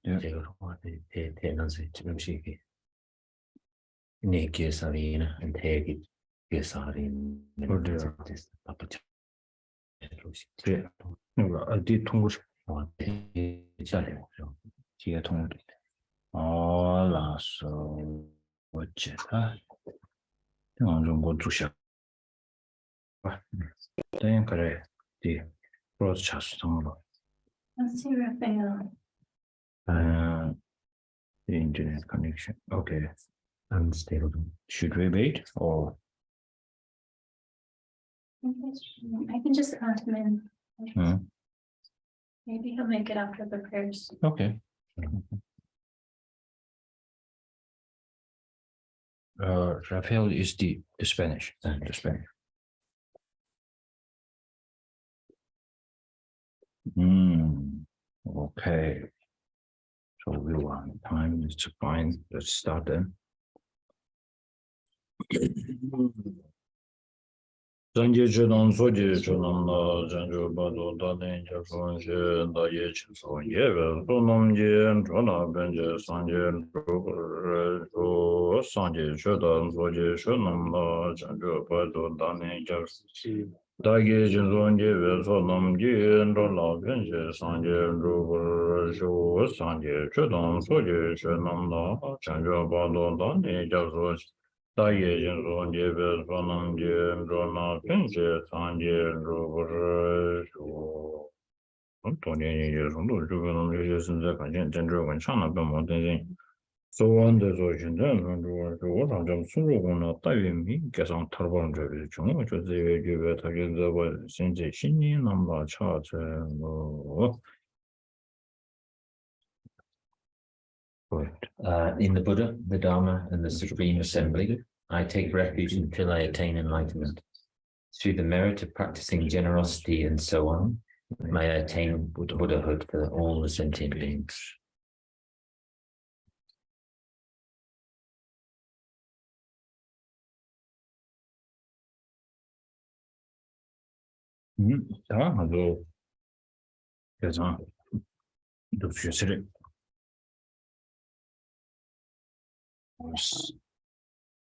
Yeah. 어디 통고 뒤에 통고 알았어 어째다 좀 주셔 네 그래 뒤 프로스 차스 통로 Let's see your fail. The internet connection okay unstable should we wait or I can just ask him in. Maybe he'll make it after the prayers. okay Rafael is the Spanish. The Spanish. Okay. So we want time to find. Let's start then. Zanje Zhedong Soji Zhedong La Zhanju Bado Daden Jafon She Da Ye Chi So Ye Ve So Nam Jien Chona Benje Sanje Ru Sanje Zhedong Soji Zhedong La Zhanju Bado Daden Jafon Da Ye Chi So Ye Ve So Nam Jien Chona Benje Sanje Ru Sanje Zhedong Soji Zhedong La Zhanju Bado Daden Jafon Da ye jin zon je be zonam je zona pinje san je ru shu. To nian ye je zong du zhu ge nong je sin zai kan jian zhen zhe wen chang na ben mo den xin. So wan de zo xin zhen zhong zhu wo shang zhen sun zhu gong na da yue mi ge sang tar bang zhe bi chung wo zhe zi yue ge be ta ge ze wo xin ji xin ni nam ba cha zhe lo. In the Buddha, the Dharma, and the Supreme Assembly, I take refuge until I attain enlightenment. Through the merit of practicing generosity and so on, may I attain Buddhahood for all the sentient beings.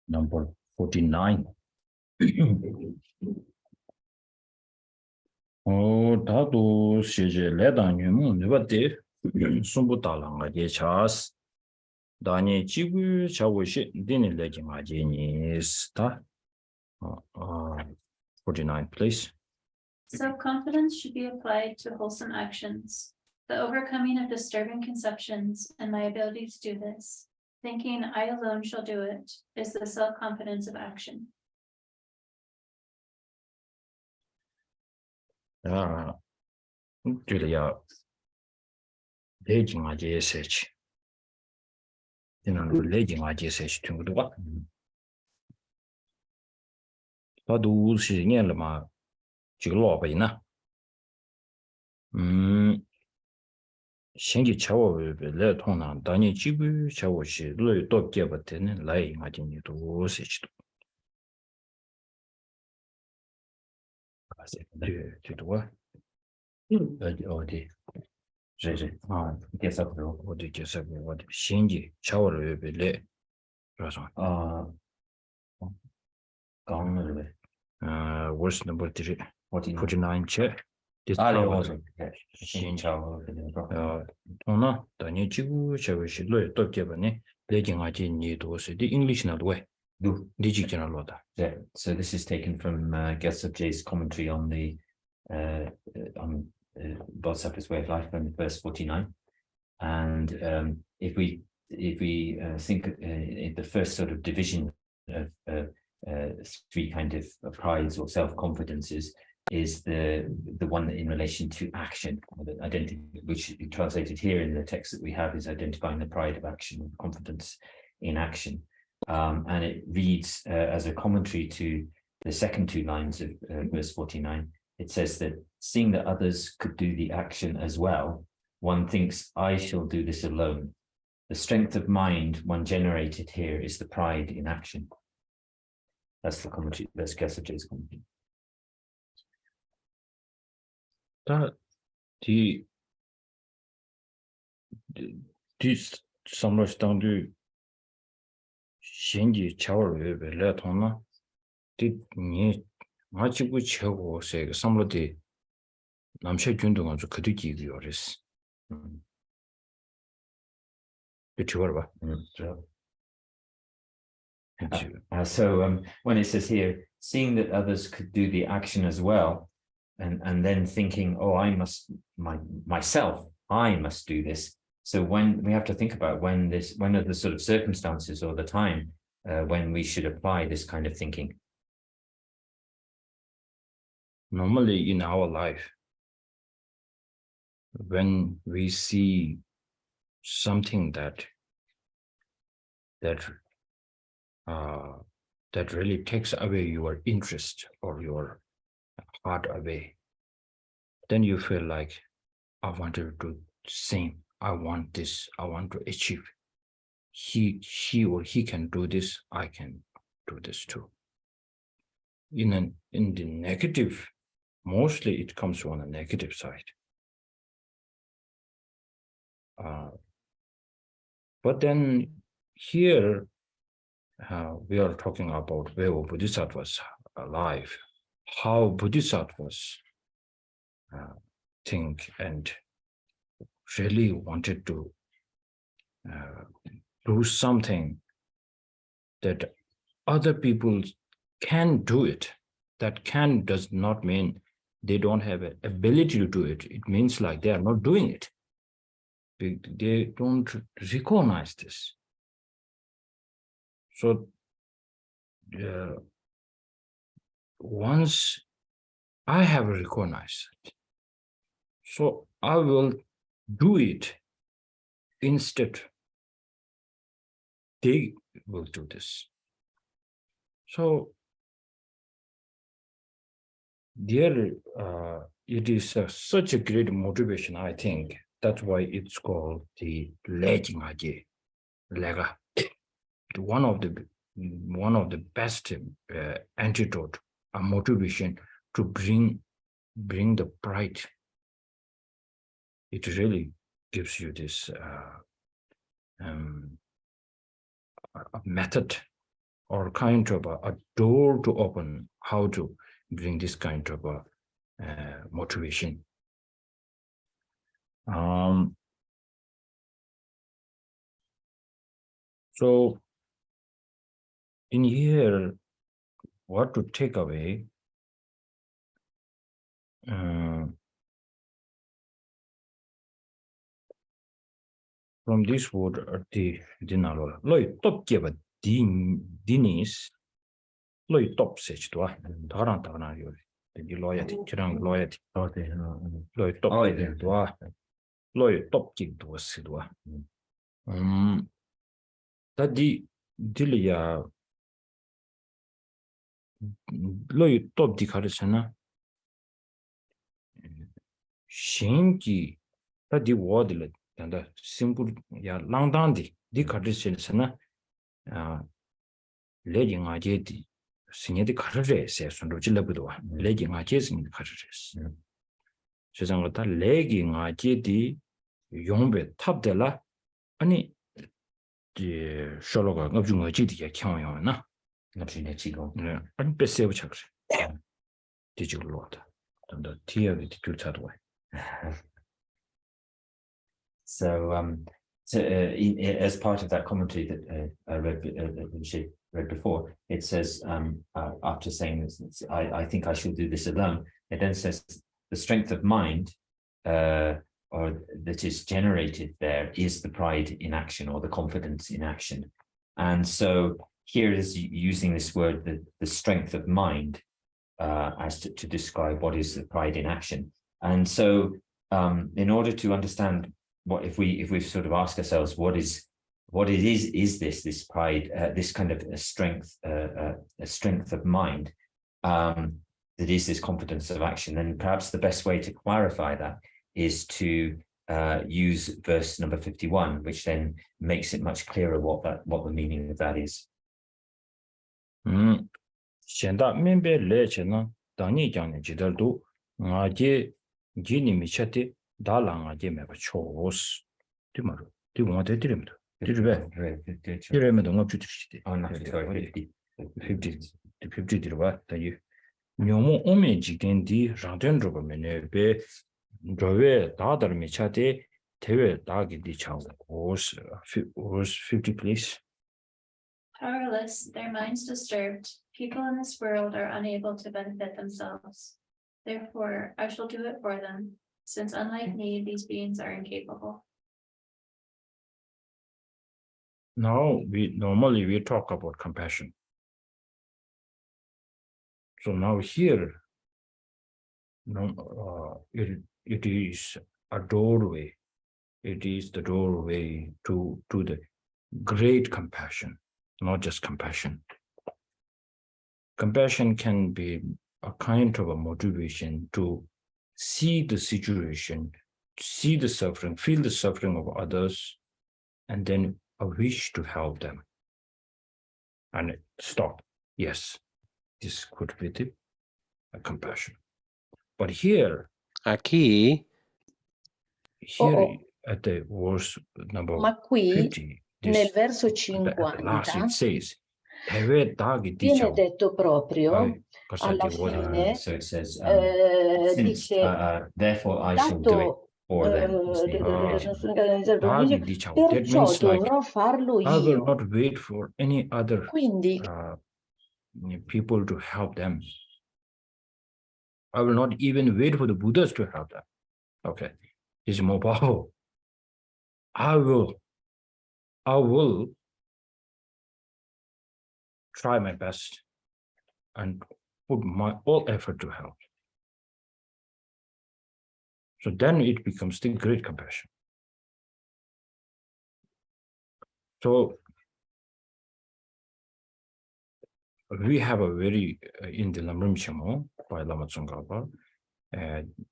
Number 49. 다도 시제 레단유문 네바데 숨부달랑가 예차스 다니 지구 자고시 디니 레징아제니스타 49 please. Self-confidence should be applied to wholesome actions, the overcoming of disturbing conceptions, and my ability to do this. Thinking I alone shall do it is the self-confidence of action. 신기 차워를 내 통난 단위 지구 차워시 를 돕게 버티는 라이 마진이도 세치도 네 저도와 어디 제제 계속으로 어디 계속으로 어디 신기 차워를 내 그래서 강을 worst number 3 49 check 단위 지구 차워시 를 돕게 버니 레징아진이도 세디 English not way Yeah, so this is taken from Gyaltsab Je's commentary on the Bodhisattva's way of life from verse 49. And if we think the first sort of division of three kind of prides or self-confidences is the one that in relation to action, which translated here in the text that we have is identifying the pride of action, confidence in action. And it reads as a commentary to the second two lines of verse 49. It says that seeing that others could do the action as well, one thinks, I shall do this alone. The strength of mind one generated here is the pride in action. That's the commentary, that's Gyaltsab Je's commentary. this samlo stang du shenji chawar we le thona di ni ma chi bu chego se samlo de 남셔 균동은 좀 그득이 요리스. So when it says here, seeing that others could do the action as well, and then thinking, oh, I must myself do this. So when we have to think about when are the sort of circumstances or the time when we should apply this kind of thinking. Normally in our life, when we see something that really takes away your interest or your heart away, then you feel like, I want to do the same. I want this. I want to achieve. She or he can do this. I can do this too. In the negative, mostly it comes from the negative side. But then here we are talking about where Bodhisattvas are alive, how Bodhisattvas think and really wanted to do something that other people can do it. That can does not mean they don't have an ability to do it. It means like they are not doing it. They don't recognize this. So once I have recognized it, so I will do it instead. They will do this. So there, it is such a great motivation, I think. That's why it's called the laziness. One of the best antidote, a motivation to bring the pride. It really gives you this a method or kind of a door to open how to bring this kind of motivation. So in here, what to take away? From this word, the dinalo, loy top give a dinis, loy top sech to a tarantana, the loyalty, chirang loyalty, loy top to a loy top kick to a sidwa. That the dilia loy top di karisana shenki that the word and the simple ya langdandi di karisana legging a jeti singing the carres on the Jilabudua, legging a chasing the carres. Suzangata legging a jeti yombe top de la any the shologa of Junga Jiti Kyona. And perceive chakra. Did you Lord? And the tear with the good way. So, as part of that commentary that I read before, it says, after saying this, I think I shall do this alone, it then says the strength of mind or that is generated there is the pride in action or the confidence in action. And so here is using this word, the strength of mind, as to describe what is the pride in action. And so in order to understand what if we sort of ask ourselves what it is this pride, this kind of a strength of mind, that is this confidence of action, then perhaps the best way to clarify that is to use verse number 51, which then makes it much clearer what the meaning of that is. Shenda membe lechena dani jang jidardu ngaje jini michati dala ngaje meba chos Tomorrow. Do you want to do it? Did you bet? You Oh, remember the 50? no, sorry, 50. 50 did what? You know, Ome Jikendi, Randendro Menebe, Drove, Dadar Michate, Teve, Dagi di Chow, was 50, please. Powerless, their minds disturbed, people in this world are unable to benefit themselves. Therefore, I shall do it for them, since unlike me, these beings are incapable. Now, normally we talk about compassion. So now here, it is a doorway. It is the doorway to the great compassion, not just compassion. Compassion can be a kind of a motivation to see the situation, see the suffering, feel the suffering of others, and then a wish to help them. And stop. Yes, this could be the compassion. But here, Aquí, at the verse number Ma qui 50, nel verso at the last 50 it says, viene detto proprio alla fine, So it says, dice, therefore I shall do it for them. perciò dovrò farlo I will io. not wait for any other Quindi people to help them. I will not even wait for the Buddhas to help them. Okay, this is more powerful. I will try my best and put my all effort to help. So then it becomes the great compassion. So we have a very, in the Lamrim Chamo by Lama Tsongkhapa,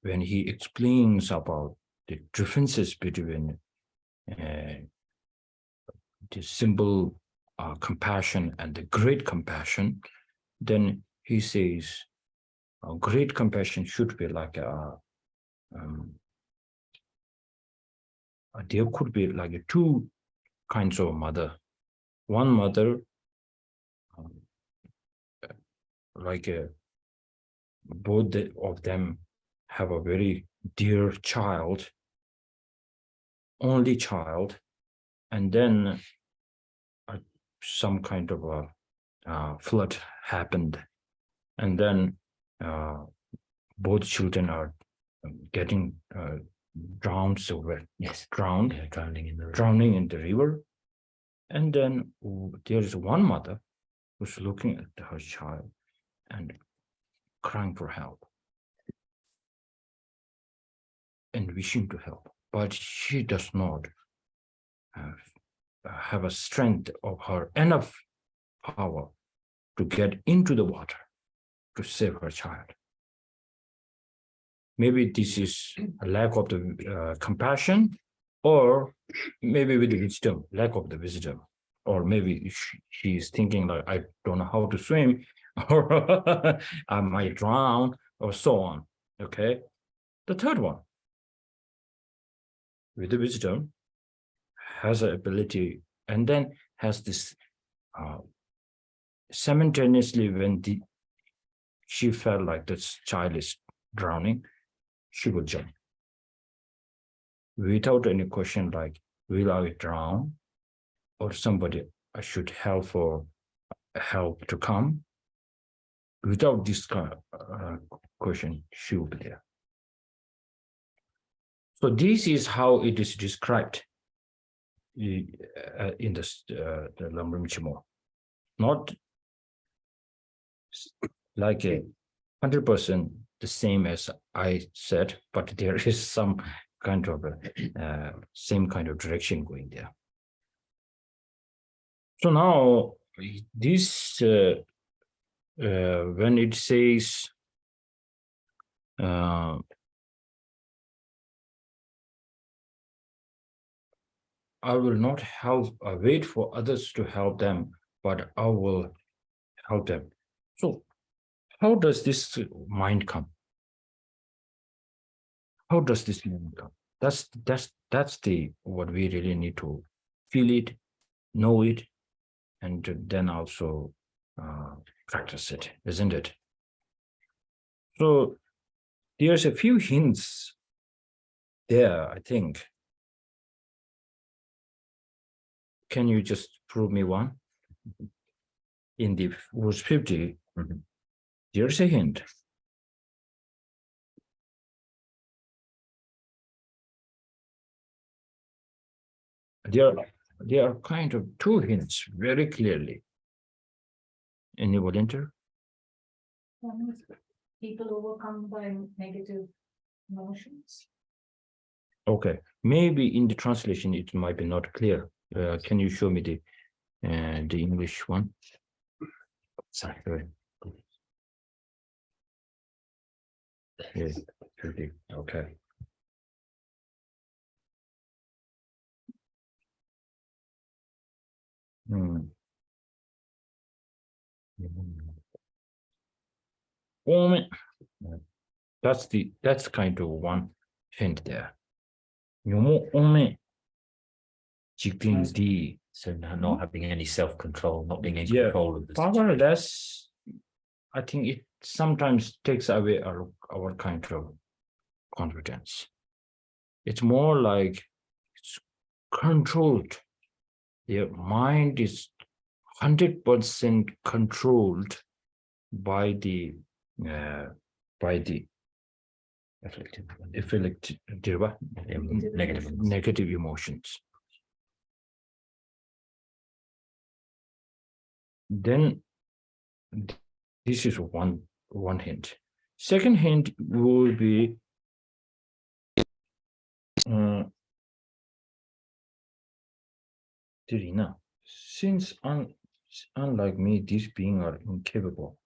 when he explains about the differences between the simple compassion and the great compassion, then he says, great compassion should be like there could be like two kinds of mother. One mother, both of them have a very dear child, only child, and then some kind of a flood happened, and then both children are getting drowned, drowning in the river. And then there is one mother who's looking at her child and crying for help and wishing to help, but she does not have a strength of her enough power to get into the water to save her child. Maybe this is a lack of the compassion, or maybe with the wisdom, lack of the wisdom, or maybe she is thinking like, I don't know how to swim, or I might drown, or so on. Okay. The third one, with the wisdom, has an ability, and then has this simultaneously when she felt like this child is drowning, she will jump without any question like, will I drown, or somebody I should help for help to come. Without this question, she will be there. So this is how it is described in the Lamrim Chimo. Not like 100% the same as I said, but there is some kind of same kind of direction going there. So now this when it says I will not wait for others to help them, but I will help them. So how does this mind come? How does this mind come? That's the what we really need to feel it, know it, and then also practice it, isn't it? So there's a few hints there, I think. Can you just prove me one? In the verse 50, there's a hint. There are kind of two hints very clearly. Any volunteer? People overcome by negative emotions. Okay, maybe in the translation it might be not clear. Can you show me the English one? Sorry. Yeah, okay. That's kind of one hint there. So now not having any self-control, not being in Yeah, control of the situation. powerless. I think it sometimes takes away our kind of confidence. It's more like it's controlled. Your mind is 100% controlled by the negative emotions. Then this is one hint. Second hint would be Tirina, since unlike me, these beings are incapable.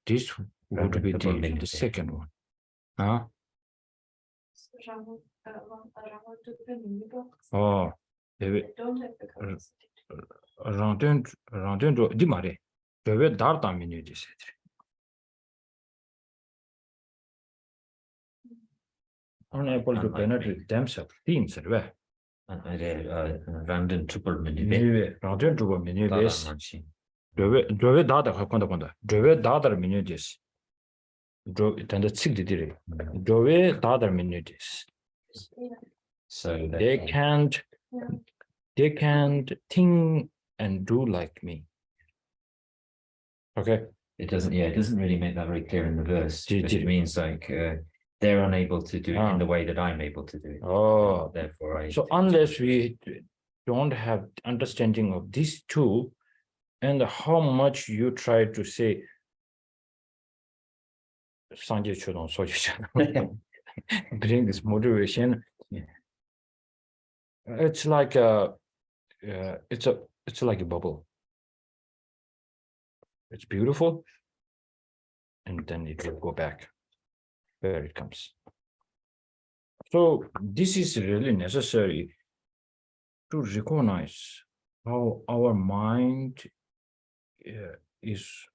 This would be the second one. Huh? Oh, They don't have the capacity. di mare, dove dar da menu di sedri. Unable to penetrate themselves, teams are where. Random triple menu. Random triple menu base. Dove dada konda. Dove dada menu dis. Dove tanda tsik di dire. Dove dada menu dis. So They can't think and do like me. Okay. It doesn't really make that very clear in the verse. But it means like they're unable to do it in the way that I'm able to do it. Oh, therefore so unless we don't have understanding of these two, and how much you try to say Sanje Chodon Soju bring this motivation, it's like it's like a bubble. It's beautiful, and then it will go back where it comes. So this is really necessary to recognize how our mind is,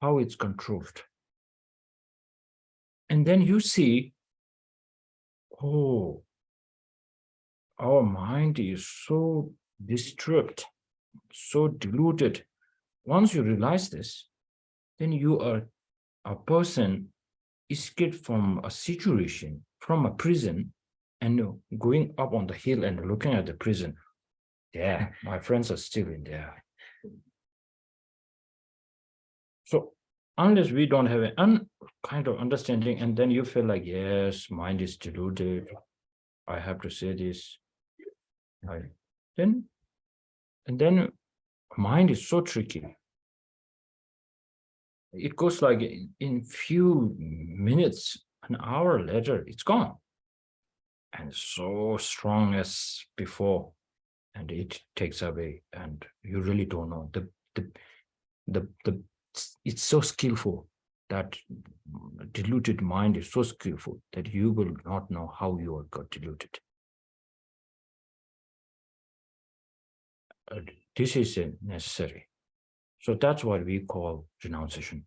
how it's controlled. And then you see, oh, our mind is so disturbed, so deluded. Once you realize this, then you are a person escaped from a situation, from a prison, and going up on the hill and looking at the prison. Yeah, my friends are still in there. So unless we don't have a kind of understanding, and then you feel like, yes, mind is deluded, I have to say this. Then mind is so tricky. It goes like in few minutes, an hour later, it's gone. And so strong as before, and it takes away, and you really don't know. It's so skillful, that deluded mind is so skillful that you will not know how you got deluded. This is necessary. So that's what we call renunciation.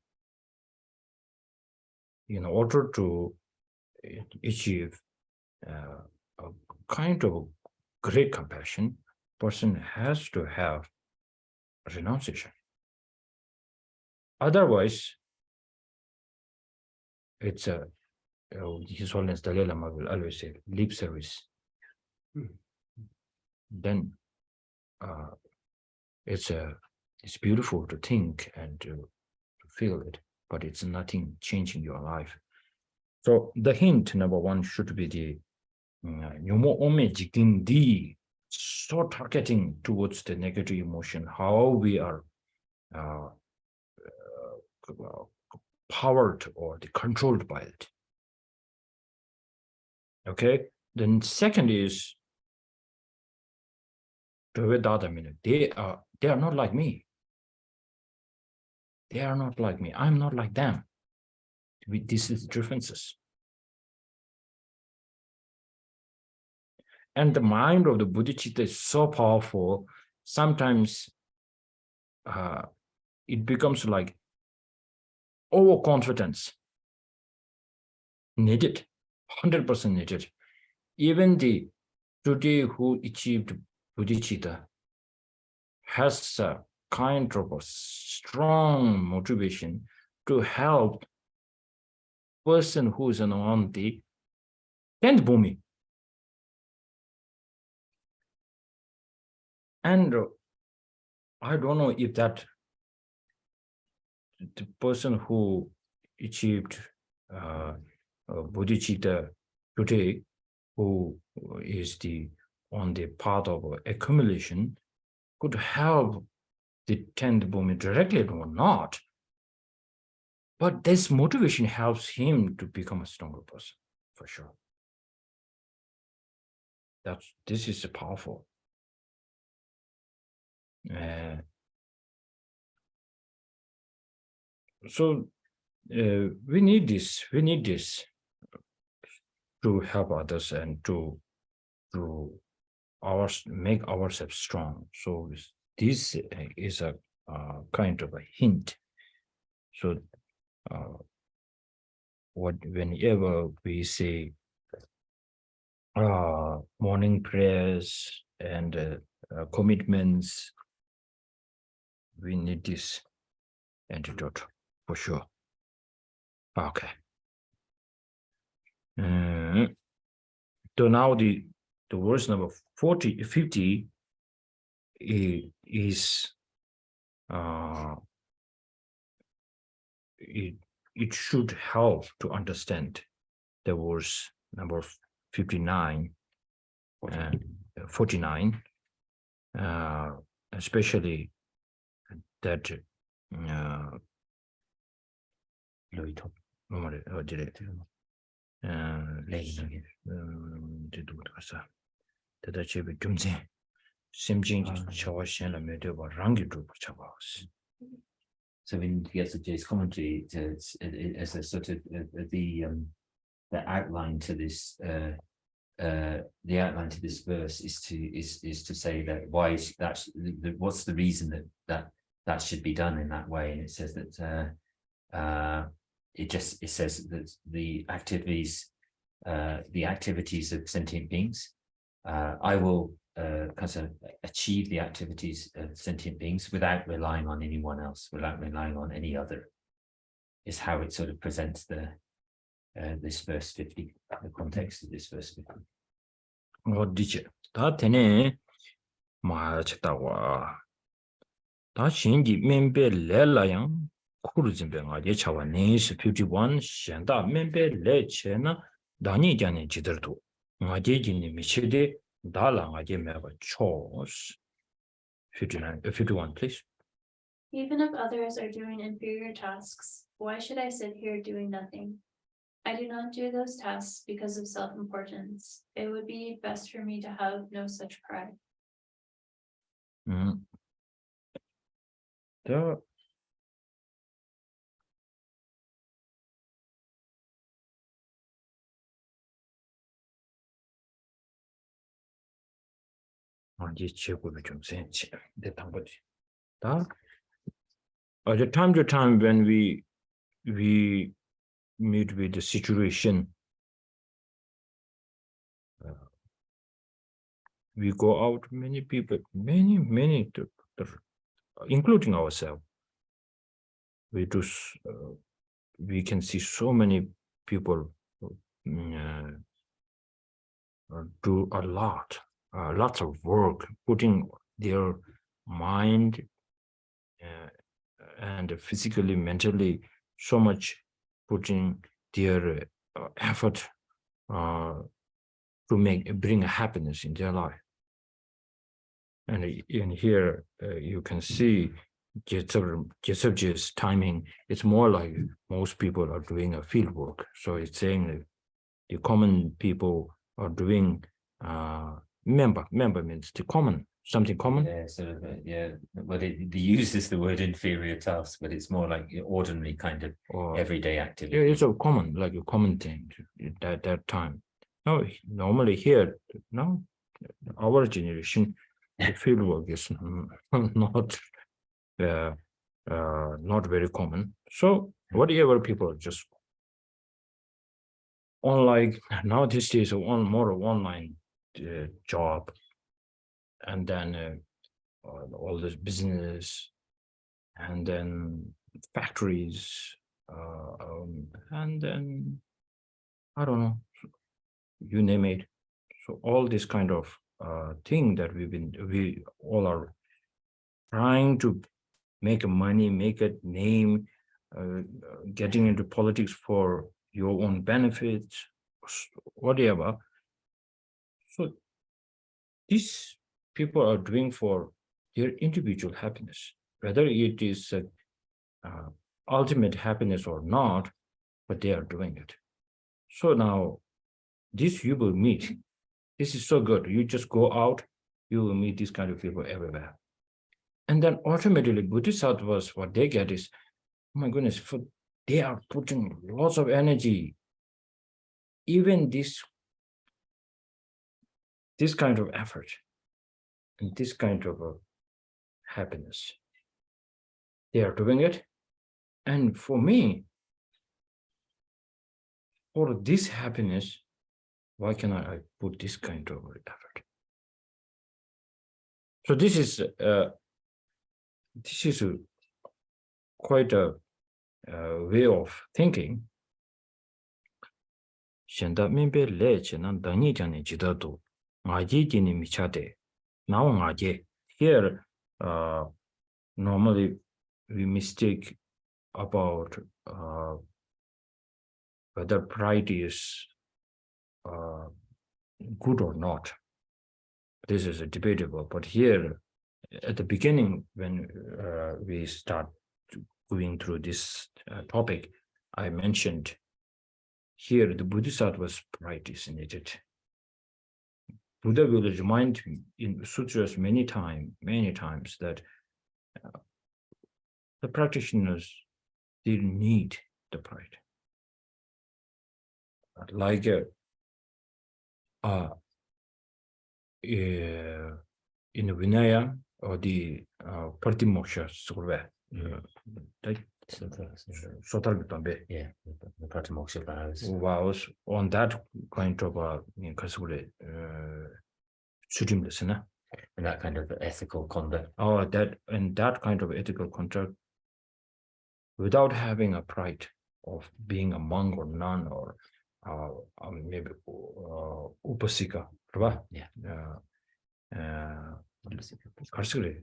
in order to achieve a kind of great compassion, person has to have renunciation. Otherwise, it's His Holiness Dalai Lama will always say lip service. Then it's beautiful to think and to feel it, but it's nothing changing your life. So the hint number one should be the Nyomo Ome Jikin Di, so targeting towards the negative emotion, how we are powered or controlled by it. Okay, then second is they are not like me. They are not like me. I'm not like them. This is differences. And the mind of the bodhicitta is so powerful. Sometimes it becomes like overconfidence. Needed, 100% needed. Even the today who achieved bodhicitta has a kind of a strong motivation to help person who is on the 10th bhumi. And I don't know if that the person who achieved bodhicitta today, who is on the path of accumulation, could help the 10th bhumi directly or not. But this motivation helps him to become a stronger person, for sure. This is powerful. So we need this to help others and to make ourselves strong. So this is a kind of a hint. So whenever we say morning prayers and commitments, we need this antidote for sure. Okay. So now the verse number 50 is it should help to understand the verse number 59 and 49, especially that So when you get to Jay's commentary, as a sort of the outline to this, the outline to this verse is to say that what's the reason that should be done in that way, and it says that it says that the activities of sentient beings, I will kind of achieve the activities of sentient beings without relying on anyone else, without relying on any other, is how it sort of presents this verse 50, the context of this verse 50. 어디지? 다 되네. 마쳤다와. 다 신기 멤베 렐라양 쿠르진뱅아 예차와 네스 51 셴다 멤베 레체나 다니잖네 지들도. 마제진이 미치데 달랑아게 매바 초스. 51 please. Even if others are doing inferior tasks, why should I sit here doing nothing? I do not do those tasks because of self-importance. It would be best for me to have no such pride. Time to time when we meet with the situation. We go out, many people, many, including ourselves. We can see so many people do lots of work, putting their mind and physically, mentally, so much putting their effort to bring a happiness in their life. And in here, you can see Gesabje's timing. It's more like most people are doing a field work. So it's saying that the common people are doing member means the common, something common. Yeah, sort of, well, they uses the word inferior task, but it's more like ordinary kind of everyday activity. Yeah, it's a common, like a common thing at that time. No, normally here, no, our generation, the field work is not very common. So whatever people just online now these days, more online job, and then all this business, and then factories, and then I don't know, you name it. So all this kind of thing that we all are trying to make money, make a name, getting into politics for your own benefits, whatever. So these people are doing for their individual happiness, whether it is ultimate happiness or not, but they are doing it. So now this you will meet. This is so good. You just go out, you will meet these kind of people everywhere. And then automatically Bodhisattvas, what they get is, oh my goodness, they are putting lots of energy. Even this kind of effort and this kind of happiness, they are doing it. And for me, for this happiness, why can I put this kind of effort? So this is quite a way of thinking. Here, normally we mistake about whether pride is good or not. This is debatable, but here at the beginning, when we start going through this topic, I mentioned here the Bodhisattva's pride is needed. Buddha will remind in sutras many times that the practitioners didn't need the pride. Like in the Vinaya or the Pratimoksha Survey, Yeah, the Pratimoksha vows on that kind of and that kind of ethical conduct. that kind of ethical conduct, without having a pride of being a monk or nun or maybe upasika, right? Yeah.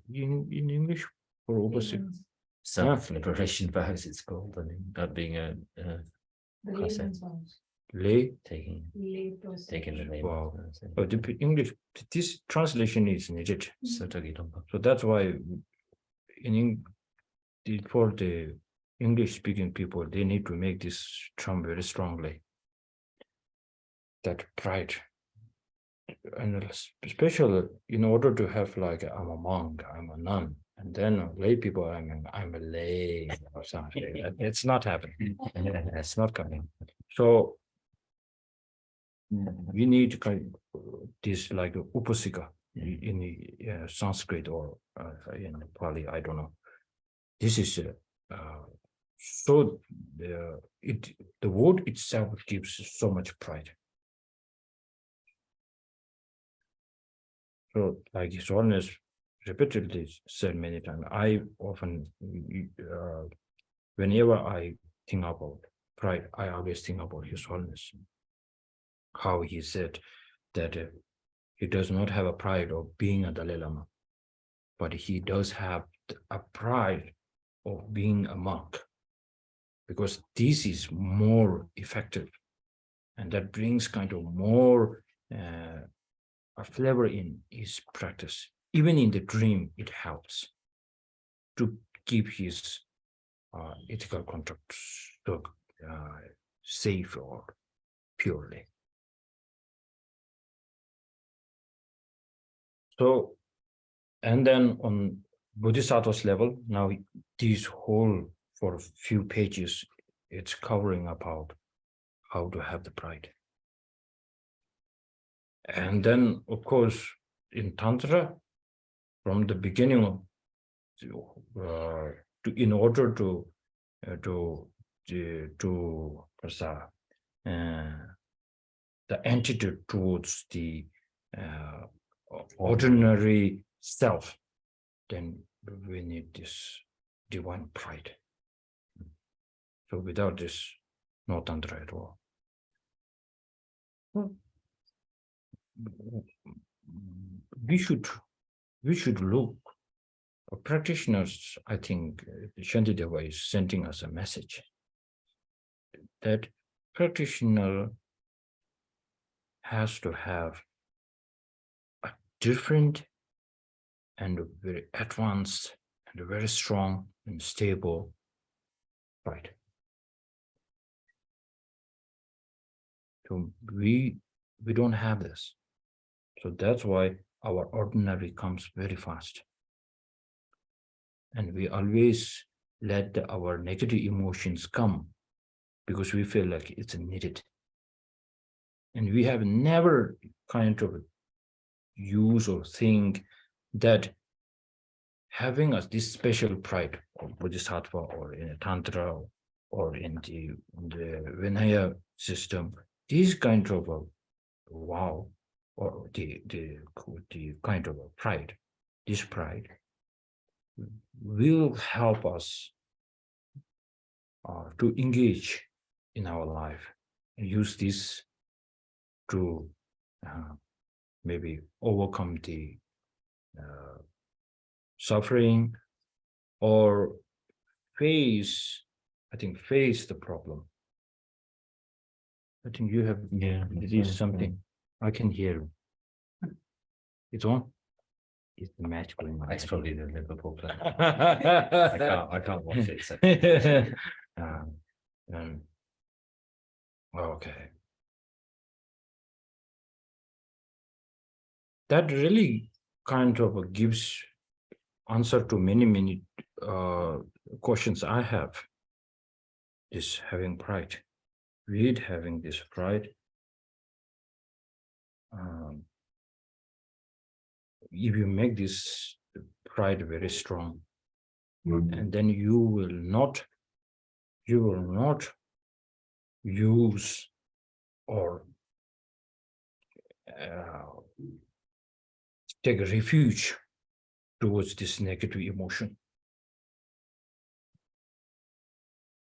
In English for upasika, Self-liberation vows, it's called. I mean, that being a concept. lay. Taking the name. Wow. But the English, this translation is needed. So that's why for the English-speaking people, they need to make this term very strongly. That pride, and especially in order to have like I'm a monk, I'm a nun, and then lay people, I'm a lay or something. It's not happening. It's not coming. So we need kind of this like upasika in the Sanskrit or in Pali, I don't know. This is So the word itself gives so much pride. So, like His Holiness repeatedly said many times, I often, whenever I think about pride, I always think about His Holiness. How he said that he does not have a pride of being a Dalai Lama, but he does have a pride of being a monk, because this is more effective, and that brings kind of more a flavor in his practice. Even in the dream, it helps to keep his ethical conduct so safe or purely. So, and then on Bodhisattva's level, now this whole, for a few pages, it's covering about how to have the pride. And then, of course, in Tantra, from the beginning, in order to the antidote towards the ordinary self, then we need this divine pride. So without this, no Tantra at all. We should look. Practitioners, I think Shantideva is sending us a message that practitioner has to have a different and very advanced and very strong and stable pride. So we don't have this. So that's why our ordinary comes very fast. And we always let our negative emotions come because we feel like it's needed. And we have never kind of use or think that having this special pride of Bodhisattva or in a Tantra or in the Vinaya system, this kind of a wow, or the kind of a pride, this pride will help us to engage in our life and use this to maybe overcome the suffering or face the problem. I think you have, it is something I can hear. It's on. It's the match going on. It's probably the Liverpool player. I can't watch it. So. Okay. That really kind of gives answer to many questions I have. This having pride, with having this pride, if you make this pride very strong, and then you will not use or take a refuge towards this negative emotion.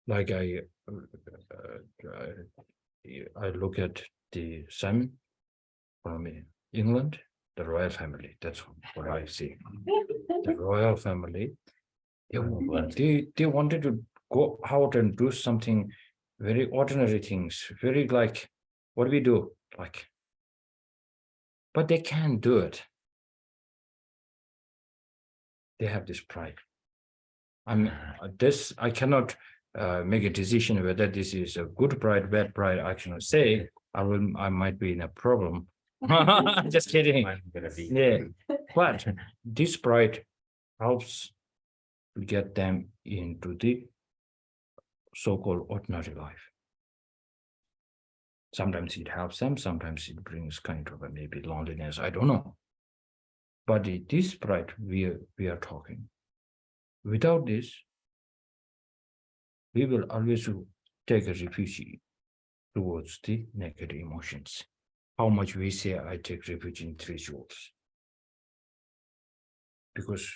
Like I look at the Simon from England, the royal family. That's what I see. The royal family. They wanted to go out and do something very ordinary things, very like what we do, like, but they can't do it. They have this pride. I cannot make a decision whether this is a good pride, bad pride. I cannot say. I might be in a problem. Just kidding. Yeah, but this pride helps to get them into the so-called ordinary life. Sometimes it helps them, sometimes it brings kind of a maybe loneliness, I don't know. But this pride we are talking. Without this, we will always take a refuge towards the negative emotions. How much we say I take refuge in three jewels. Because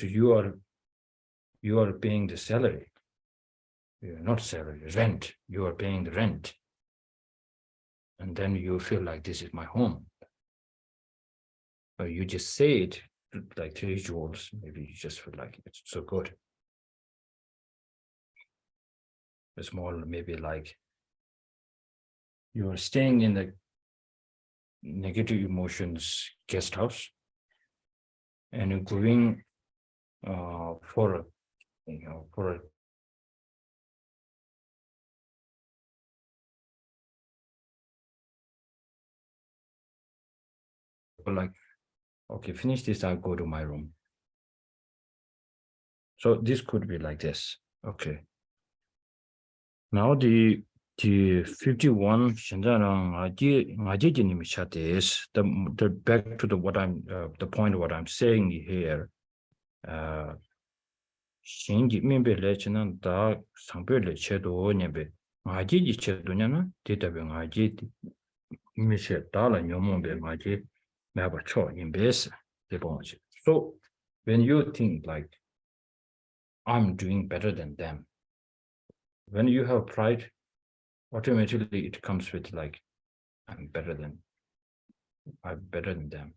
you are paying the salary. You are not salary, rent. You are paying the rent. And then you feel like this is my home. But you just say it like three jewels, maybe you just feel like it's so good. It's more maybe like you are staying in the negative emotions guest house and you're going for a like, okay, finish this, I'll go to my room. So this could be like this. Okay. Now the 51 the back to the point what I'm saying here. 신기 민벨레치는 다 상별레 체도 녀베 아지지 체도냐나 데이터병 아지 미셰 달라 녀몬베 마지 매바 초 인베스 데본지. So when you think like I'm doing better than them, when you have pride, automatically it comes with like I'm better than them,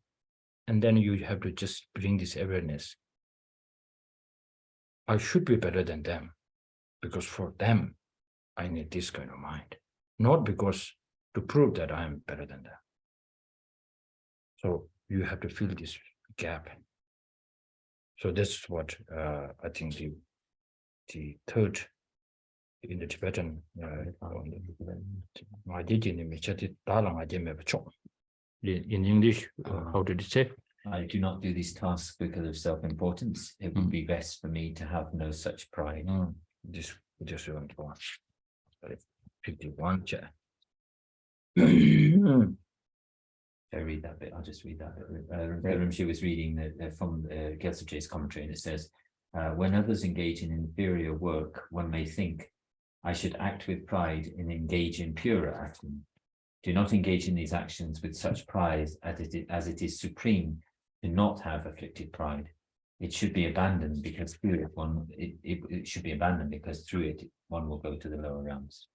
and then you have to just bring this awareness. I should be better than them because for them I need this kind of mind, not because to prove that I am better than them. So you have to fill this gap. So that's what I think the third in the Tibetan in English, how did it say? I do not do these tasks because of self-importance. It would be best for me to have no such pride. This one. 51. I read that bit. I'll just read that bit. She was reading from Gyaltsen J's commentary, and it says, when others engage in inferior work, one may think, I should act with pride and engage in purer action. Do not engage in these actions with such pride as it is supreme to not have afflicted pride. It should be abandoned because through it, it should be abandoned because through it one will go to the lower realms.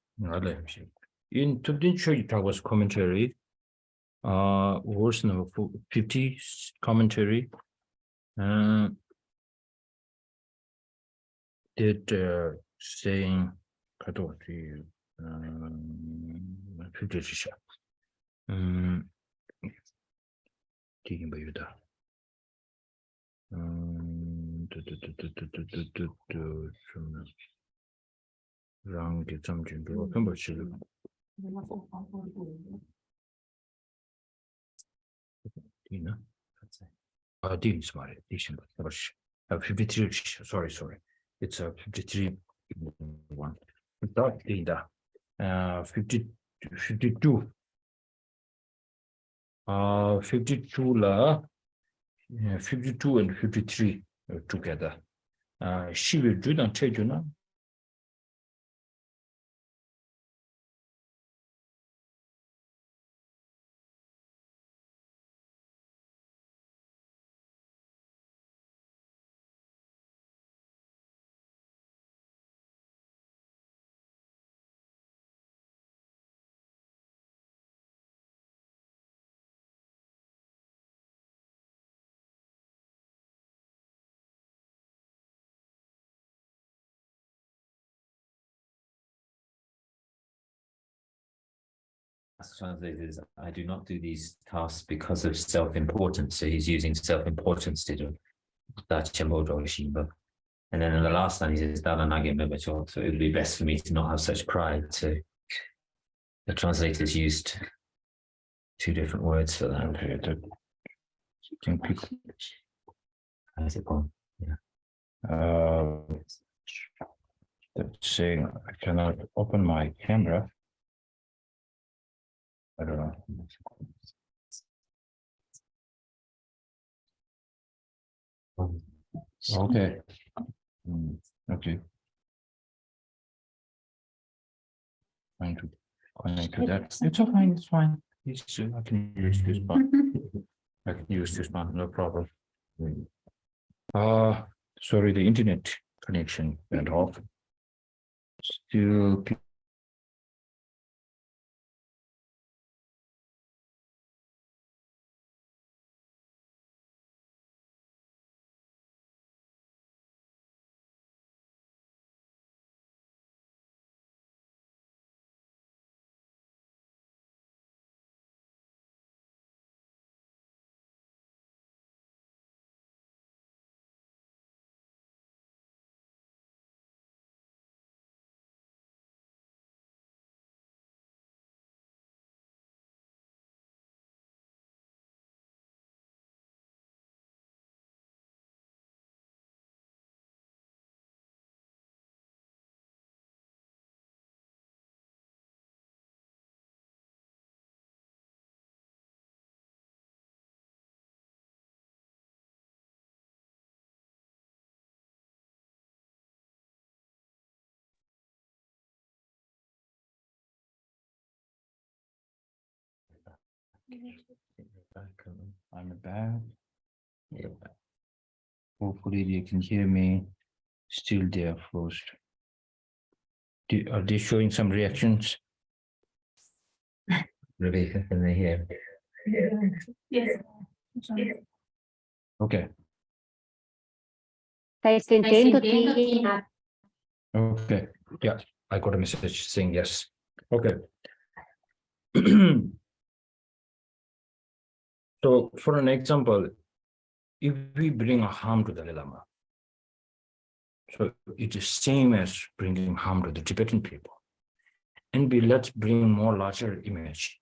In Tibet's commentary, verse number 50 commentary, did saying 50 53, sorry. It's a 53 one. 52 52 and 53 together. She will do not tell you now. Translated is, I do not do these tasks because of self-importance. So he's using self-importance to do that. And then in the last line he says, so it would be best for me to not have such pride. So the translators used two different words for that. Okay, how's it gone? That's saying I cannot open my camera. I don't know. Okay. Okay. Trying to connect to that. It's all fine. It's fine. I can use this one. I can use this one. No problem. Sorry, the internet connection went off. Still. I'm back. Hopefully you can hear me. Still there first. Are they showing some reactions? Rebecca, can they hear? Yes. Okay. Stai sentendoti? Okay. Yeah, I got a message saying yes. Okay. So for an example, if we bring a harm to the Dalai Lama, so it is same as bringing harm to the Tibetan people. And let's bring more larger image.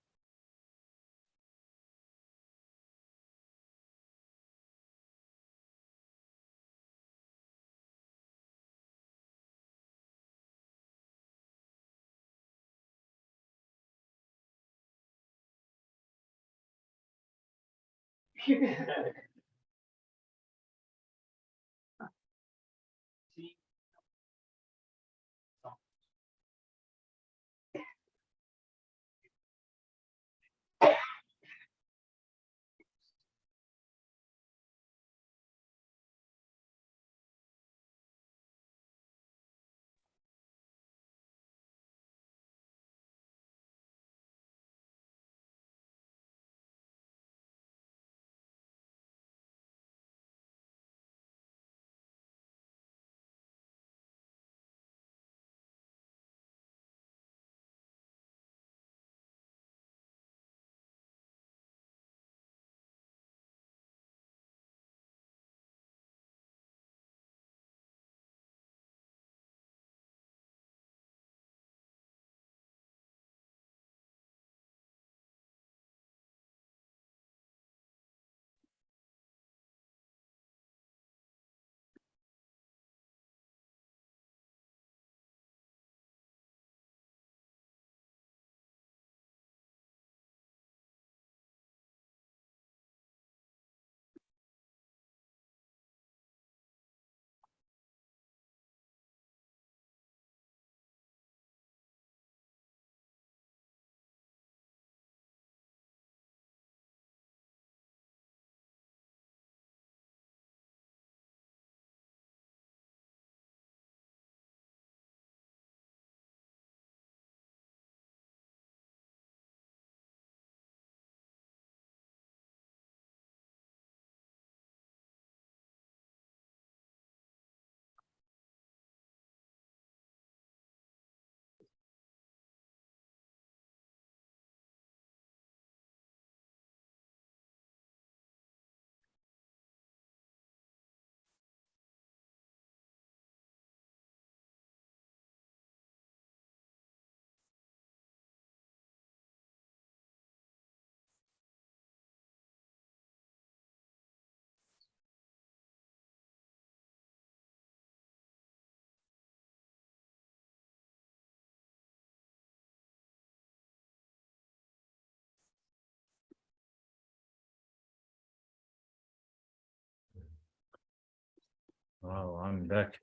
Wow, I'm back.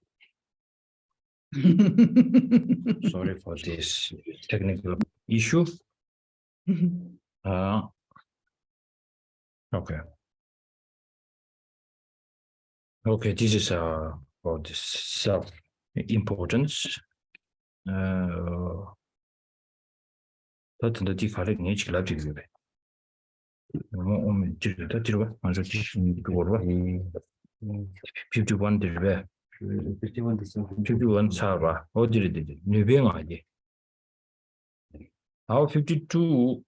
Sorry for this technical issue. Okay. Okay, this is for the self-importance. That's the decade niche lab to be. I'm 51 derbe. 51 사바 어디를 뉴뱅아지. How 52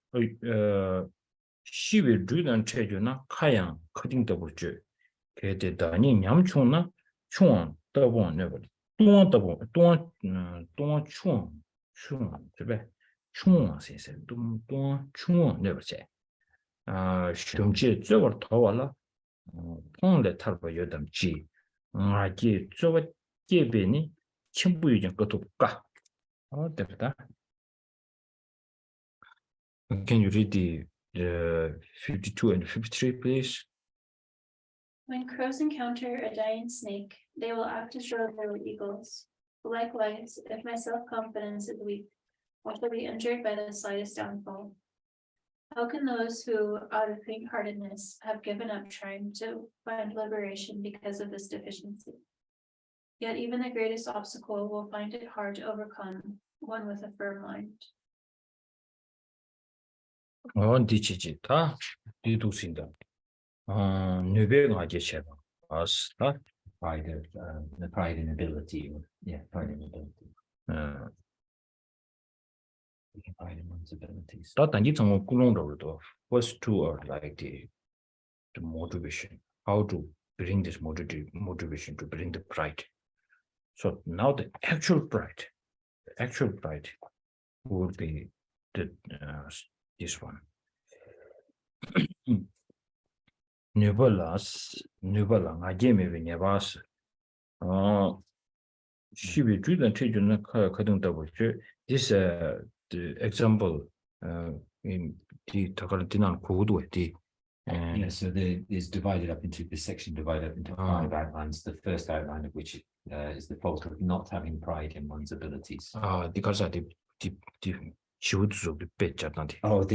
10일 주단 체주나 카양 커딩 더블주. 개대다니 냠충나 충원 더본 내버. 동원 충원对不对? 충원 세세 동원 충원 내버제. shumchi zuwa tawala pongle tarpa yodam chi ngaji zuwa jebe ni chimbu yujin kato ka. Oh, there. Can you read the 52 and 53, please? When crows encounter a dying snake, they will act as though they were eagles. Likewise, if my self-confidence is weak, I shall be injured by the slightest downfall. How can those who, out of faint-heartedness, have given up trying to find liberation because of this deficiency? Yet even the greatest obstacle will find it hard to overcome one with a firm mind. 디치지 다 디두신다. 뉴베가지 셰바. 아스다. Pride of the pride in ability, or pride in ability. Pride in one's abilities. 다 단지 정말 꿀렁더도 first two are like the motivation. How to bring this motivation to bring the pride. So now the actual pride would be this one. Nubalang ajeme nebas. She will do the children cutting double. This the example in the Takaratina code with the So is divided up into this section divided up into 5 outlines. The first outline of which is the fault of not having pride in one's abilities. because I the shoots of the pitch at nothing. Oh, so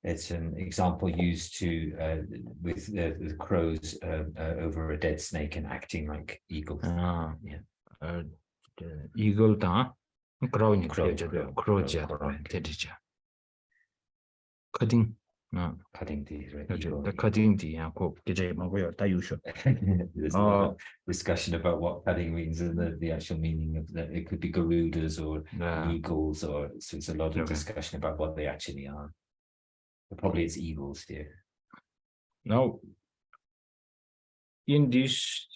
it's an example used to with the crows over a dead snake and acting like eagles. The eagle da crow cutting Cutting the the cutting the There's a lot of discussion about what cutting means and the actual meaning of that. It could be garudas or eagles, or so it's a lot of discussion about what they actually are. But probably it's eagles here. Now, in this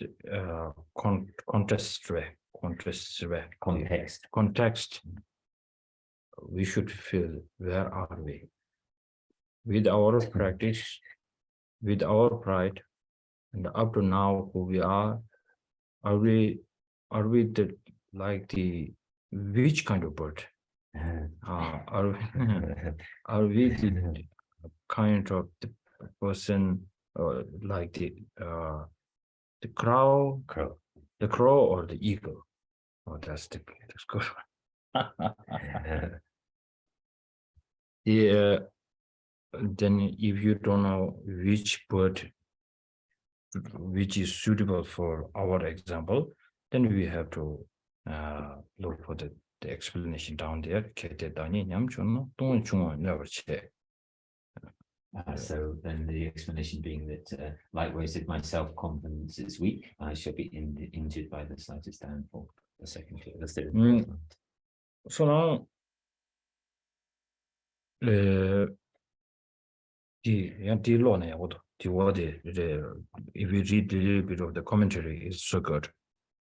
context, we should feel where are we? With our practice, with our pride, and up to now who we are we the like the which kind of bird? Are we the kind of the person like the crow, the crow or the eagle? Oh, that's good one. Then if you don't know which bird which is suitable for our example, then we have to look for the explanation down there. So then the explanation being that likewise, if my self-confidence is weak, I shall be injured by the slightest downfall. The second, the third. So now if you read a little bit of the commentary, it's so good.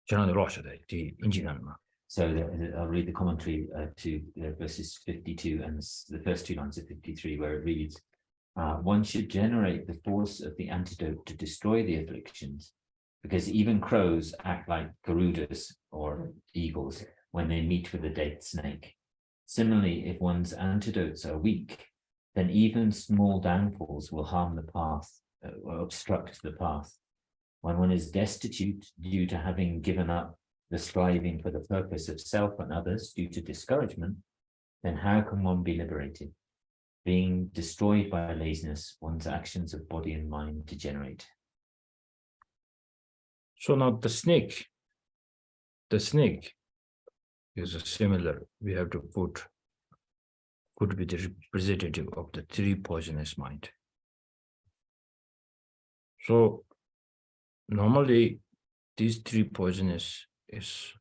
So I'll read the commentary to verses 52 and the first 2 lines of 53, where it reads, one should generate the force of the antidote to destroy the afflictions, because even crows act like garudas or eagles when they meet with a dead snake. Similarly, if one's antidotes are weak, then even small downfalls will harm the path or obstruct the path. When one is destitute due to having given up the striving for the purpose of self and others due to discouragement, then how can one be liberated? Being destroyed by laziness, one's actions of body and mind degenerate. So now the snake is a similar. We have to could be the representative of the three poisonous mind. So normally these three poisonous is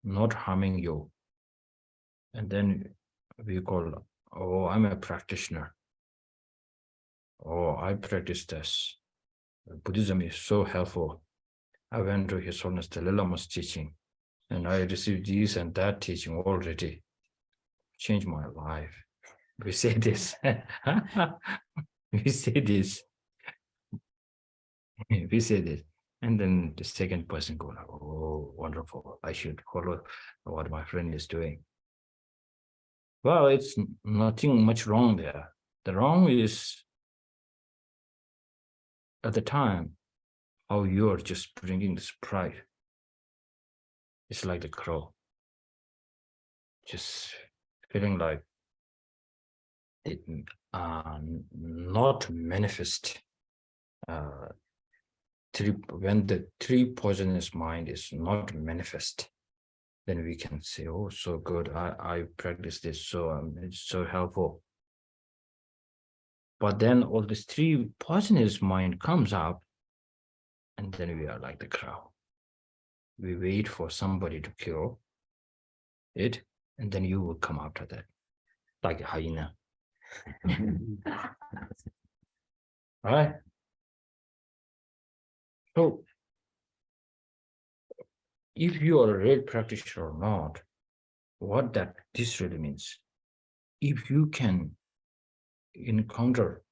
not harming you. And then we call, oh, I'm a practitioner. Oh, I practice this. Buddhism is so helpful. I went to His Holiness Dalai Lama's teaching, and I received this and that teaching already. Changed my life. We say this. We say this. We say this. And then the second person goes, oh, wonderful. I should follow what my friend is doing. Well, it's nothing much wrong there. The wrong is at the time how you're just bringing this pride. It's like the crow, just feeling like it not manifest. When the three poisonous mind is not manifest, then we can say, oh, so good, I practice this, so it's so helpful. But then all this three poisonous mind comes up, and then we are like the crow. We wait for somebody to kill it, and then you will come after that, like a hyena. Right? So if you are a real practitioner or not, what this really means, if you can encounter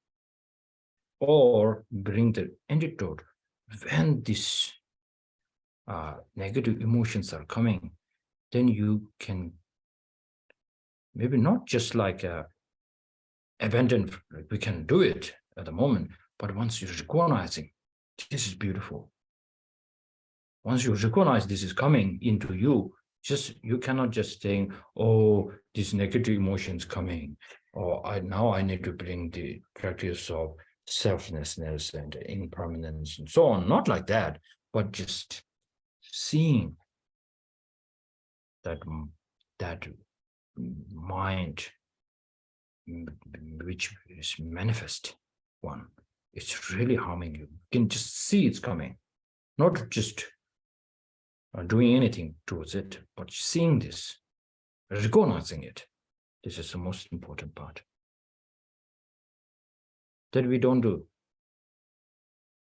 or bring the antidote when these negative emotions are coming, then you can maybe not just like abandon, we can do it at the moment, but once you're recognizing this is beautiful, once you recognize this is coming into you, you cannot just think, oh, these negative emotions coming, or now I need to bring the practice of selflessness and impermanence and so on. Not like that, but just seeing that mind which is manifest one, it's really harming you. You can just see it's coming, not just doing anything towards it, but seeing this, recognizing it. This is the most important part that we don't do.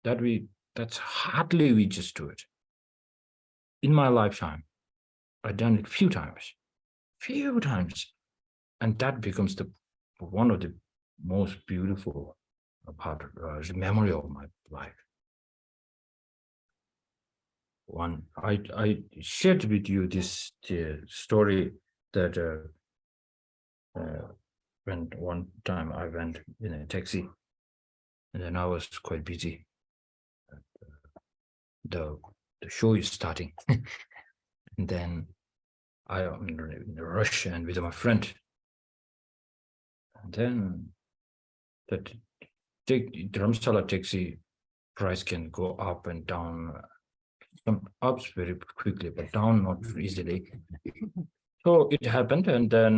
That's hardly we just do it. In my lifetime, I've done it few times, and that becomes one of the most beautiful part, the memory of my life. I shared with you this story that when one time I went in a taxi, and then I was quite busy. The show is starting, and then I am in a rush and with my friend, and then the Dharamsala taxi price can go up and down. Some ups very quickly, but down not easily. So it happened, and then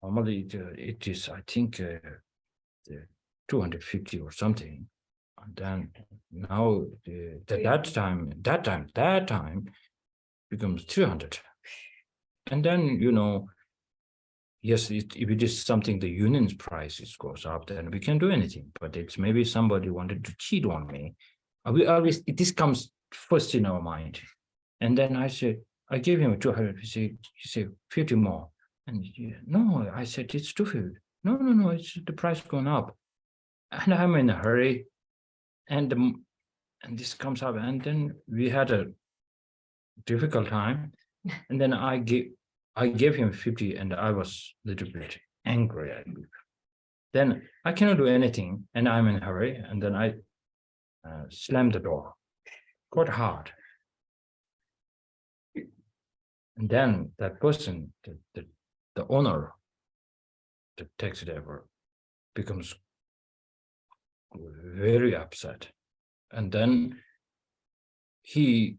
normally it is, I think, 250 or something. And then now that time becomes 300. And then, yes, if it is something the union's price goes up, then we can do anything. But it's maybe somebody wanted to cheat on me. This comes first in our mind. And then I said, I gave him 200. He said 50 more. And no, I said, it's 250. No, it's the price going up. And I'm in a hurry. And this comes up. And then we had a difficult time. And then I gave him 50, and I was a little bit angry. Then I cannot do anything, and I'm in a hurry. And then I slammed the door quite hard. And then that person, the owner, the taxi driver, becomes very upset. And then he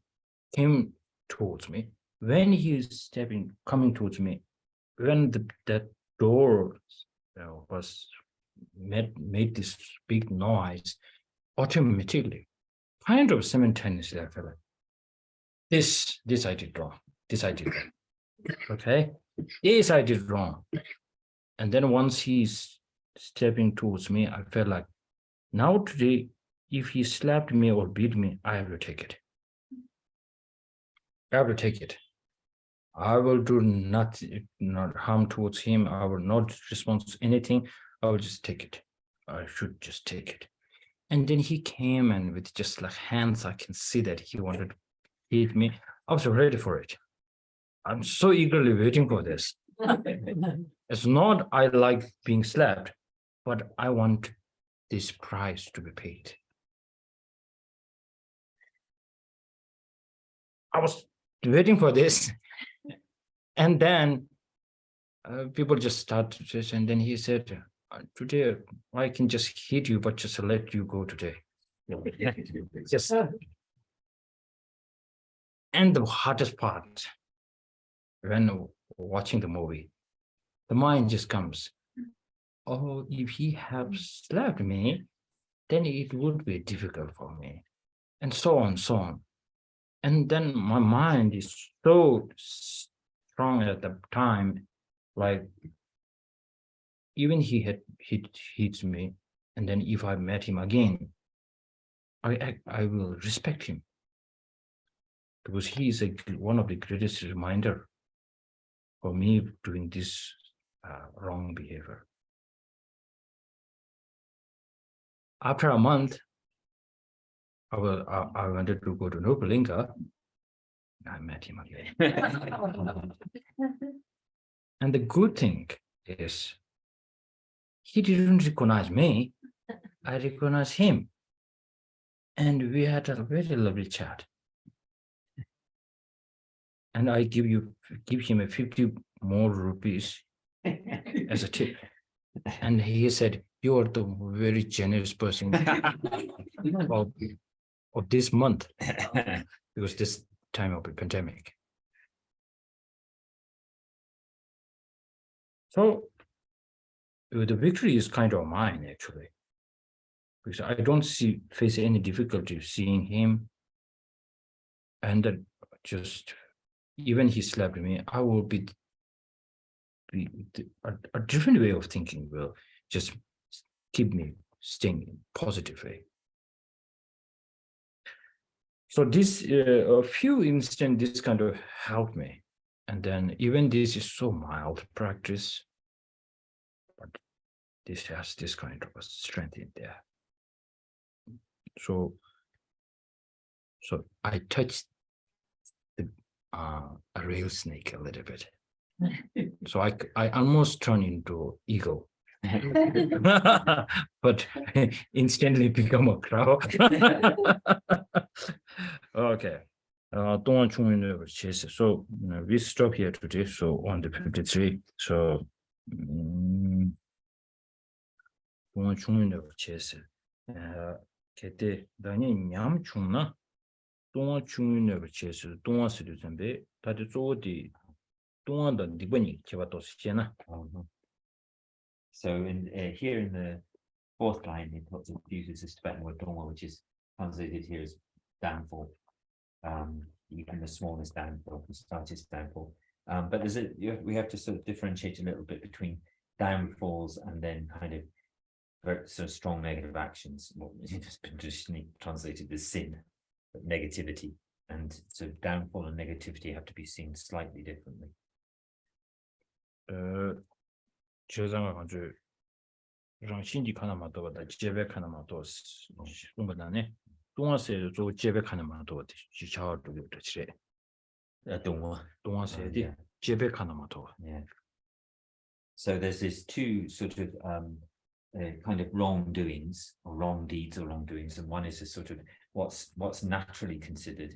came towards me. When he is coming towards me, when that door was made this big noise, automatically, kind of simultaneously, I felt like, this I did wrong. This I did wrong. Okay, this I did wrong. And then once he's stepping towards me, I felt like, now today, if he slapped me or beat me, I have to take it. I have to take it. I will do not harm towards him. I will not respond to anything. I will just take it. I should just take it. And then he came and with just like hands, I can see that he wanted to hit me. I was ready for it. I'm so eagerly waiting for this. It's not I like being slapped, but I want this price to be paid. I was waiting for this. And then people just started this, and then he said, today I can just hit you, but just let you go today. Just. And the hardest part, when watching the movie, the mind just comes, oh, if he had slapped me, then it would be difficult for me, and so on, so on. And then my mind is so strong at the time, like even he had hits me, and then if I met him again, I will respect him, because he is one of the greatest reminder for me doing this wrong behavior. After a month, I wanted to go to Nobulinga. I met him again. And the good thing is, he didn't recognize me. I recognized him. And we had a very lovely chat. And I give him a 50 more rupees as a tip. And he said, you are the very generous person of this month, because this time of the pandemic. So the victory is kind of mine, actually, because I don't face any difficulty seeing him. And just, even he slapped me, I will be a different way of thinking will just keep me staying in positive way. So this, a few instances, this kind of helped me. And then even this is so mild practice, but this has this kind of a strength in there. So I touched a rail snake a little bit. So I almost turned into eagle. But instantly become a crow. Okay. So we stop here today. So on the 53. So kete dani nyam chungna 동화 중요해 버치에서 동화 스르점be 다들 쪼디 동화도 니번이 제가도 시잖아. So here in the fourth line, it talks about uses this Tibetan word dongwa, which is translated here as downfall, even the smallest downfall, the slightest downfall. But we have to sort of differentiate a little bit between downfalls and then kind of very sort of strong negative actions. What has been traditionally translated as sin, but negativity, and so downfall and negativity have to be seen slightly differently. 제가 아주 랑 신지 하나마도 다 제백 하나마도 공부다네 동화세도 저 제백 하나마도 지차도 그렇지. 동화세디 제백 하나마도. Yeah. So there's these two sort of kind of wrongdoings or wrong deeds or wrongdoings, and one is a sort of what's naturally considered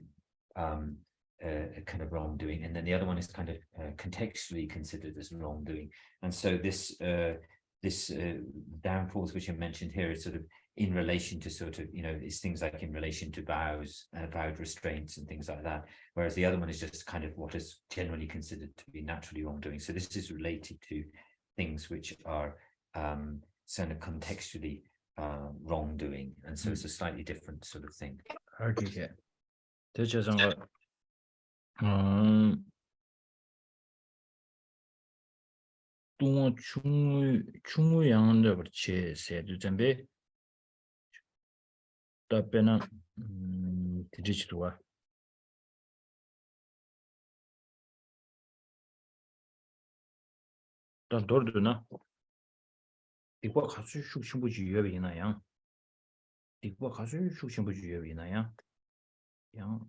a kind of wrongdoing, and then the other one is kind of contextually considered as wrongdoing. And so this downfalls which are mentioned here is sort of in relation to sort of, it's things like in relation to vows, vowed restraints and things like that, whereas the other one is just kind of what is generally considered to be naturally wrongdoing. So this is related to things which are sort of contextually wrongdoing, and so it's a slightly different sort of thing. Okay. 대체상 또 중요한 버치 세도 전에 답변은 드리지도와 단 돌도나 이거 가수 숙신부지 유협이나요? 이거 가수 숙신부지 유협이나요? 양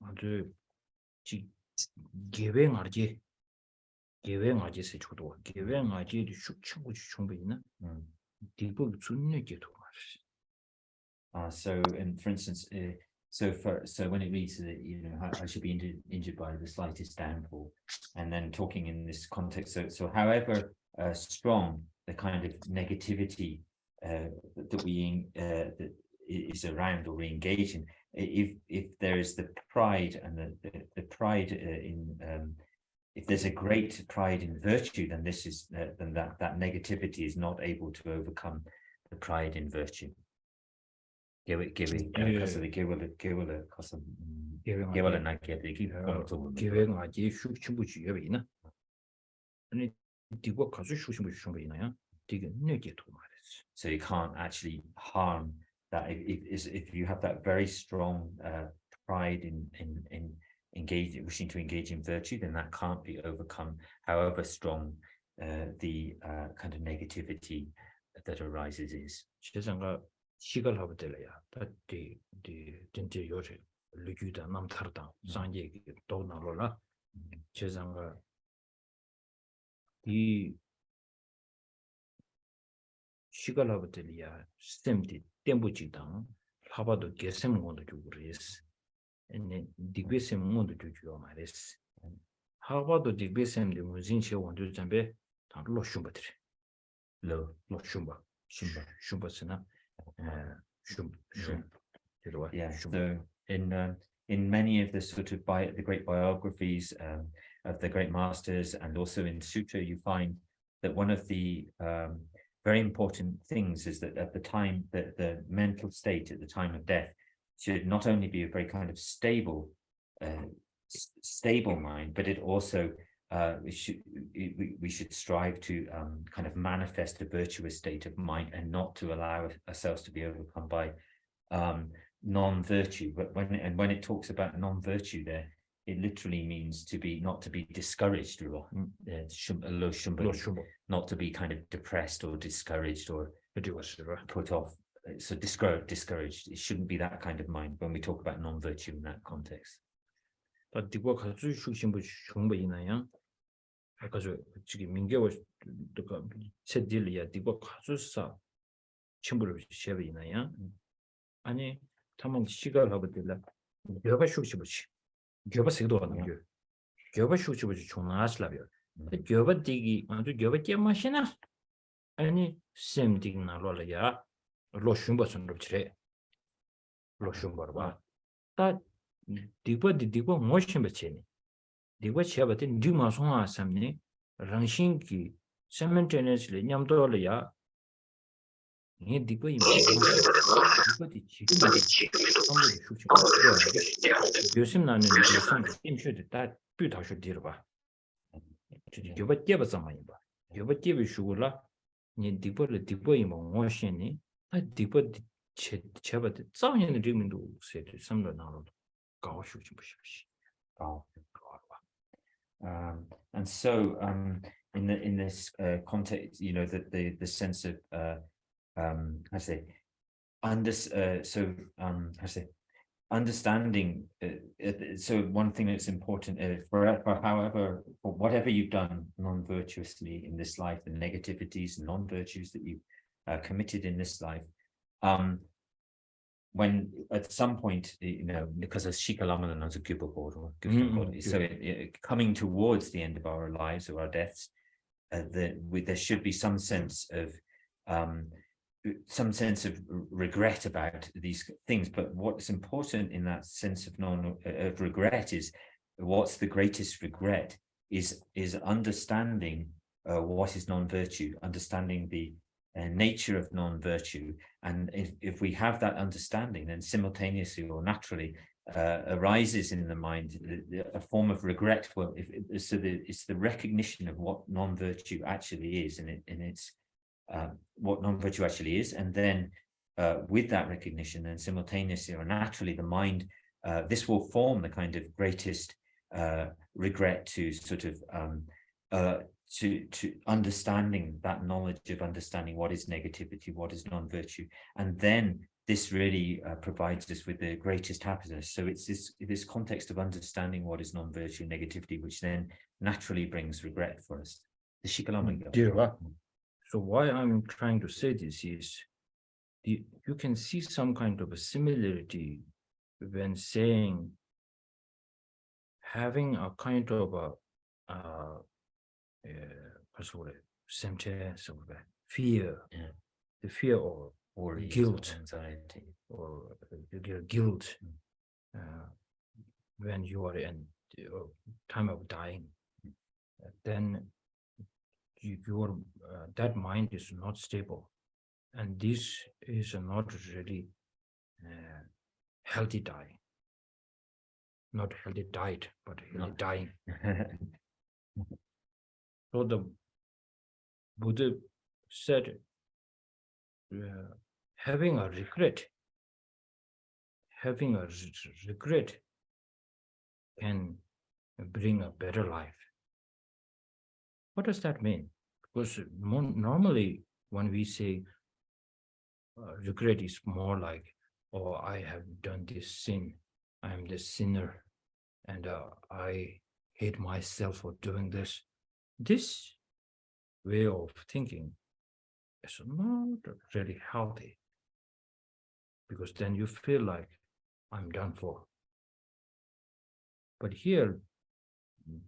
아주 지 개뱅하지 세초도 개뱅하지 숙신부지 충분히나 이거 준내게도 So, and for instance, so when it reads that I should be injured by the slightest downfall, and then talking in this context, so however strong the kind of negativity that is around or we engage in, if there is the pride and the pride if there's a great pride in virtue, then this is then that negativity is not able to overcome the pride in virtue. 계획하지 숙신부지 유협이나 아니 이거 가수 숙신부지 충분히나요? 되게 내게도 말했어. So you can't actually harm that if you have that very strong pride in wishing to engage in virtue, then that can't be overcome, however strong the kind of negativity that arises is. 세상과 시갈 하고 될래야. 다디 진짜 요새 루규다 남타르다 상계 또 나로라. 세상과 이 시갈 하고 될래야 시스템이 땜부지당 하바도 개sem문도 주고 그랬어. 네 디베셈 문도 주죠 말했어. 하바도 디베셈데 무슨 시원도 잠배 다 로슈바들. 로슈바 슈바스나 Yeah, so in many of the sort of the great biographies of the great masters, and also in sutra, you find that one of the very important things is that at the time that the mental state at the time of death should not only be a very kind of stable mind, but it also we should strive to kind of manifest a virtuous state of mind and not to allow ourselves to be overcome by non-virtue. But when it talks about non-virtue there, it literally means not to be discouraged, not to be kind of depressed or discouraged or put off. So discouraged. It shouldn't be that kind of mind when we talk about non-virtue in that context. 아까 지금 민계와 세딜이야 디고 가수사 친구를 쉐베이나야 아니 타만 시갈 하고 될라 여바 슈시부치 여바 세도 하는 거 여바 슈시부치 총나슬라비어 여바 디기 아주 여바 깨마시나 아니 셈딩 나로라야 로슈버선로 치레 로슈버바 다 디고 모션베치니 디고 챵바데 디마송아 삼니 랑신기 simultaneously 냠도려야 이 디고 이거 지금 요즘 나는 무슨 임슈드 다 뷰다쇼 디르바 여바 깨바자마이 봐 여바 깨비 슈고라 니 디고를 디고이 모션이 아 디고 챵바데 자연의 리민도 세트 삼로 나로 가오슈 좀 보십시오. And so in this context, the sense of understanding. So one thing that's important for whatever you've done non-virtuously in this life, the negativities and non-virtues that you've committed in this life, when at some point, because of Shikalamana as a Gubahor, so coming towards the end of our lives or our deaths, there should be some sense of regret about these things. But what's important in that sense of regret is, what's the greatest regret is understanding what is non-virtue, understanding the nature of non-virtue. And if we have that understanding, then simultaneously or naturally arises in the mind a form of regret. Well, it's the recognition of what non-virtue actually is, and it's what non-virtue actually is. And then with that recognition, then simultaneously or naturally, the mind, this will form the kind of greatest regret to sort of to understanding that knowledge of understanding what is negativity, what is non-virtue. And then this really provides us with the greatest happiness. So it's this context of understanding what is non-virtue, negativity, which then naturally brings regret for us. The Shikalama. So why I'm trying to say this is, you can see some kind of a similarity when saying having a kind of a semblance of fear, the fear or guilt, anxiety, or guilt when you are in time of dying, then your that mind is not stable, and this is not really healthy dying, not healthy diet, but healthy dying. So the Buddha said, having a regret can bring a better life. What does that mean? Because normally when we say regret is more like, oh, I have done this sin, I am the sinner, and I hate myself for doing this. This way of thinking is not really healthy, because then you feel like I'm done for. But here,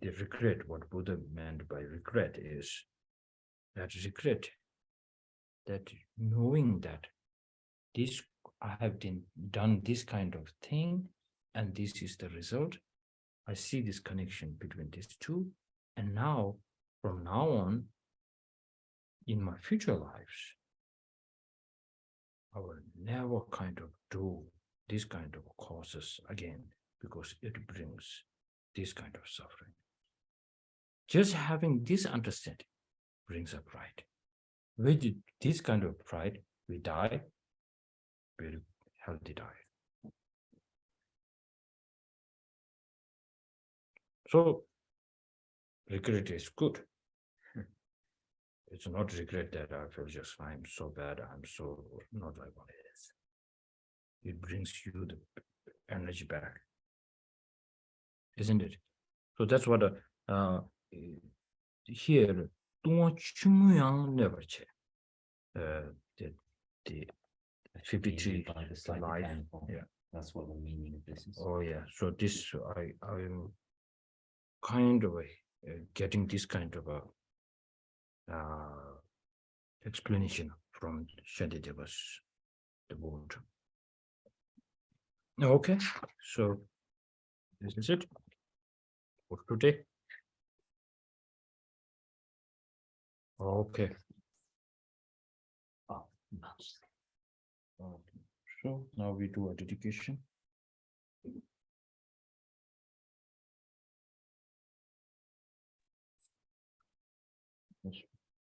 the regret, what Buddha meant by regret is that regret, that knowing that this, I have done this kind of thing, and this is the result. I see this connection between these two, and now, from now on, in my future lives, I will never kind of do this kind of causes again, because it brings this kind of suffering. Just having this understanding brings up pride. With this kind of pride, we die very healthy diet. So regret is good. It's not regret that I feel just, I'm so bad, I'm so not like what it is. It brings you the energy back, isn't it? So that's what here, the 53 by the slightly life. downfall. Yeah. That's what the meaning of this is. Oh yeah. So this I'm kind of getting this kind of a explanation from Shantideva's the word. Okay, so this is it for today. Okay. So now we do a dedication.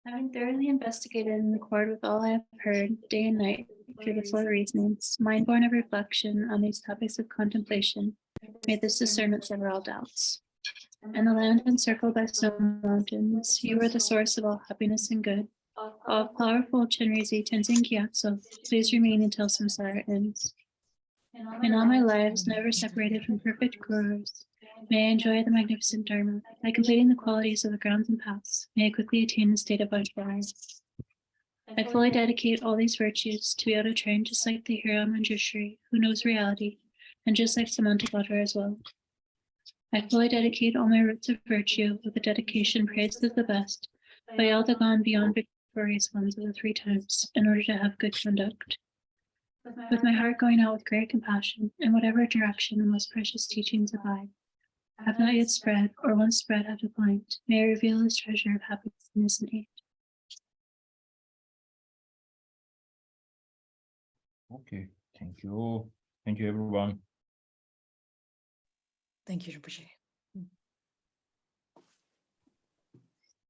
Having thoroughly investigated and accord with all I have heard day and night through the four reasonings, mind born of reflection on these topics of contemplation, may this discernment sever all doubts. And the land encircled by snow mountains, you are the source of all happiness and good. All powerful Chenrezi Tenzin Gyatso, please remain until samsara ends. In all my lives, never separated from perfect gurus, may I enjoy the magnificent Dharma. By completing the qualities of the grounds and paths, may I quickly attain the state of Vajrayana. I fully dedicate all these virtues to be out of train, just like the hero Manjushri, who knows reality, and just like Samantabhadra as well. I fully dedicate all my roots of virtue with the dedication praised as the best by all the gone beyond victorious ones of the 3 times, in order to have good conduct. With my heart going out with great compassion, in whatever direction the most precious teachings abide, have not yet spread, or once spread have declined, may I reveal this treasure of happiness and aid. Okay, thank you. Thank you, everyone. Thank you, Rinpoche.